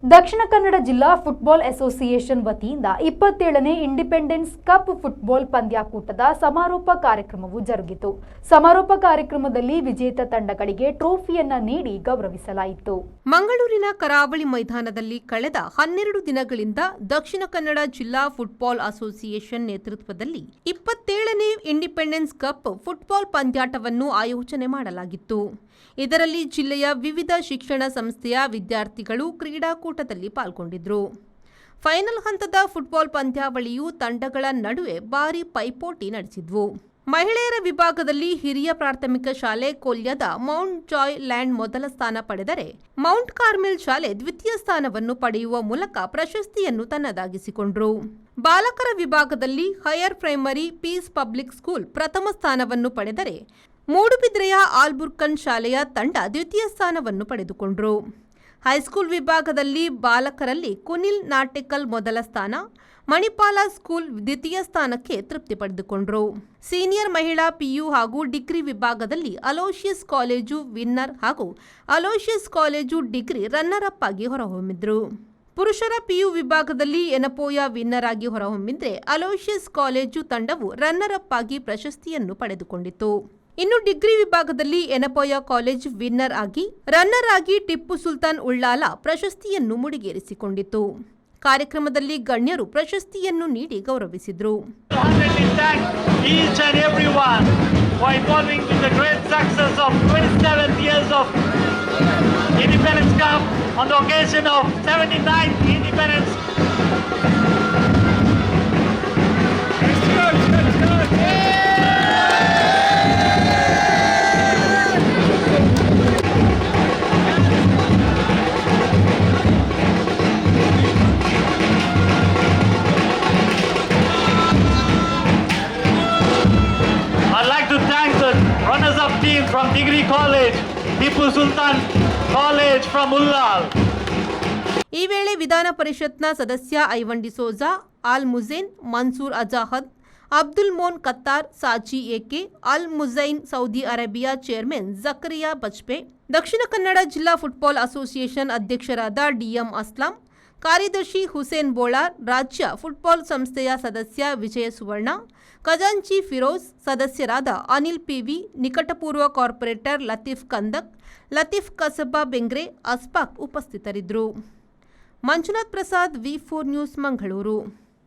ದಕ್ಷಿಣ ಕನ್ನಡ ಜಿಲ್ಲಾ football association ವತಿಯಿಂದ 27ನೇ independence cup football ಪಂದ್ಯಾಕೂಟದ ಸಮಾರೋಪ ಕಾರ್ಯಕ್ರಮವು ಜರುಗಿತು. ಸಮಾರೋಪ ಕಾರ್ಯಕ್ರಮದಲ್ಲಿ ವಿಜೇತ ತಂಡಗಳಿಗೆ ಟ್ರೋಫಿಯನ್ನ ನೀಡಿ ಗೌರವಿಸಲಾಯಿತು. ಮಂಗಳೂರಿನ ಕರಾವಳಿ ಮೈದಾನದಲ್ಲಿ ಕಳೆದ 12 ದಿನಗಳಿಂದ ದಕ್ಷಿಣ ಕನ್ನಡ ಜಿಲ್ಲಾ ಫುಟ್ಬಾಲ್ ಅಸೋಸಿಯೇಷನ್ ನೇತೃತ್ವದಲ್ಲಿ 27ನೇ ಇಂಡಿಪೆಂಡೆನ್ಸ್ ಕಪ್ ಫುಟ್ಬಾಲ್ ಪಂದ್ಯಾಟವನ್ನು ಆಯೋಜನೆ ಮಾಡಲಾಗಿತ್ತು. ಇದರಲ್ಲಿ ಜಿಲ್ಲೆಯ ವಿವಿಧ ಶಿಕ್ಷಣ ಸಂಸ್ಥೆಯ ವಿದ್ಯಾರ್ಥಿಗಳು ಕ್ರೀಡಾಕೂಟದಲ್ಲಿ ಪಾಲ್ಗೊಂಡಿದ್ದರು. ಫೈನಲ್ ಹಂತದ ಫುಟ್ಬಾಲ್ ಪಂದ್ಯಾವಳಿಯು ತಂಡಗಳ ನಡುವೆ ಭಾರೀ ಪೈಪೋಟಿ ನಡೆಸಿದ್ವು. ಮಹಿಳೆಯರ ವಿಭಾಗದಲ್ಲಿ ಹಿರಿಯ ಪ್ರಾಥಮಿಕ ಶಾಲೆ ಕೊಲ್ಯದ ಮೌಂಟ್ ಜಾಯ್ ಲ್ಯಾಂಡ್ ಮೊದಲ ಸ್ಥಾನ ಪಡೆದರೆ, ಮೌಂಟ್ ಕಾರ್ಮೆಲ್ ಶಾಲೆ ದ್ವಿತೀಯ ಸ್ಥಾನವನ್ನು ಪಡೆಯುವ ಮೂಲಕ ಪ್ರಶಸ್ತಿಯನ್ನು ತನ್ನದಾಗಿಸಿಕೊಂಡರು. ಬಾಲಕರ ವಿಭಾಗದಲ್ಲಿ higher primary peace public school ಪ್ರಥಮ ಸ್ಥಾನವನ್ನು ಪಡೆದರೆ, ಮೂಡುಬಿದ್ರೆಯ ಆಲ್ಬುರ್ಕನ್ ಶಾಲೆಯ ತಂಡ ದ್ವಿತೀಯ ಸ್ಥಾನವನ್ನು ಪಡೆದುಕೊಂಡರು. ಹೈಸ್ಕೂಲ್ ವಿಭಾಗದಲ್ಲಿ ಬಾಲಕರಲ್ಲಿ ಕುನಿಲ್ ನಾಟೆಕಲ್ ಮೊದಲ ಸ್ಥಾನ, ಮಣಿಪಾಲ ಸ್ಕೂಲ್ ದ್ವಿತೀಯ ಸ್ಥಾನಕ್ಕೆ ತೃಪ್ತಿ ಪಡೆದುಕೊಂಡರು. ಸೀನಿಯರ್ ಮಹಿಳಾ ಪಿಯು ಹಾಗೂ ಡಿಗ್ರಿ ವಿಭಾಗದಲ್ಲಿ ಅಲೋಷಿಯಸ್ ಕಾಲೇಜು ವಿನ್ನರ್ ಹಾಗೂ Aloysius college degree runner up ಆಗಿ ಹೊರಹೊಮ್ಮಿದ್ರು. ಪುರುಷರ ಪಿಯು ವಿಭಾಗದಲ್ಲಿ ಎನಪೋಯ ವಿನ್ನರ್ ಆಗಿ ಹೊರಹೊಮ್ಮಿದ್ರೆ, ಅಲೋಷಿಯಸ್ ಕಾಲೇಜು ತಂಡವು ರನ್ನರ್ ಅಪ್ ಆಗಿ ಪ್ರಶಸ್ತಿಯನ್ನು ಪಡೆದುಕೊಂಡಿತು. ಇನ್ನು ಡಿಗ್ರಿ ವಿಭಾಗದಲ್ಲಿ ಎನಪೋಯ ಕಾಲೇಜ್ ವಿನ್ನರ್ ಆಗಿ, ರನ್ನರ್ ಆಗಿ ಟಿಪ್ಪು ಸುಲ್ತಾನ್ ಉಳ್ಳಾಲ ಪ್ರಶಸ್ತಿಯನ್ನು ಮುಡಿಗೇರಿಸಿಕೊಂಡಿತು. ಕಾರ್ಯಕ್ರಮದಲ್ಲಿ ಗಣ್ಯರು ಪ್ರಶಸ್ತಿಯನ್ನು ನೀಡಿ ಗೌರವಿಸಿದರು. Runners-up team from Degree College, Tipu Sultan College from Ullal. ಈ ವೇಳೆ ವಿಧಾನ ಪರಿಷತ್ನ ಸದಸ್ಯ ಐವನ್ ಡಿಸೋಜಾ, ಅಲ್ ಮುಜೈನ್, ಮನ್ಸೂರ್ ಅಜಾಹದ್, Abdul Mon Qatar, Saji AK, Al Muzain Saudi Arabia chairman Zakariya Bajpe, Dakshina Kannada ಜಿಲ್ಲಾ ಫುಟ್ಬಾಲ್ ಅಸೋಸಿಯೇಷನ್ ಅಧ್ಯಕ್ಷರಾದ ಡಿಎಂ ಅಸ್ಲಾಂ, ಕಾರ್ಯದರ್ಶಿ ಹುಸೇನ್ ಬೋಳಾರ್, ರಾಜ್ಯ ಫುಟ್ಬಾಲ್ ಸಂಸ್ಥೆಯ ಸದಸ್ಯ ವಿಜಯ ಸುವರ್ಣ, ಖಜಾಂಚಿ ಫಿರೋಜ್, ಸದಸ್ಯರಾದ ಅನಿಲ್ ಪಿವಿ, ನಿಕಟಪೂರ್ವ ಕಾರ್ಪೊರೇಟರ್ ಲತೀಫ್ ಕಂದಕ್, ಲತೀಫ್ ಕಸಬಾ ಬೆಂಗ್ರೆ, ಅಸ್ಫಾಕ್ ಉಪಸ್ಥಿತರಿದ್ದರು. ಮಂಜುನಾಥ್ ಪ್ರಸಾದ್, ವಿ4 ನ್ಯೂಸ್, ಮಂಗಳೂರು.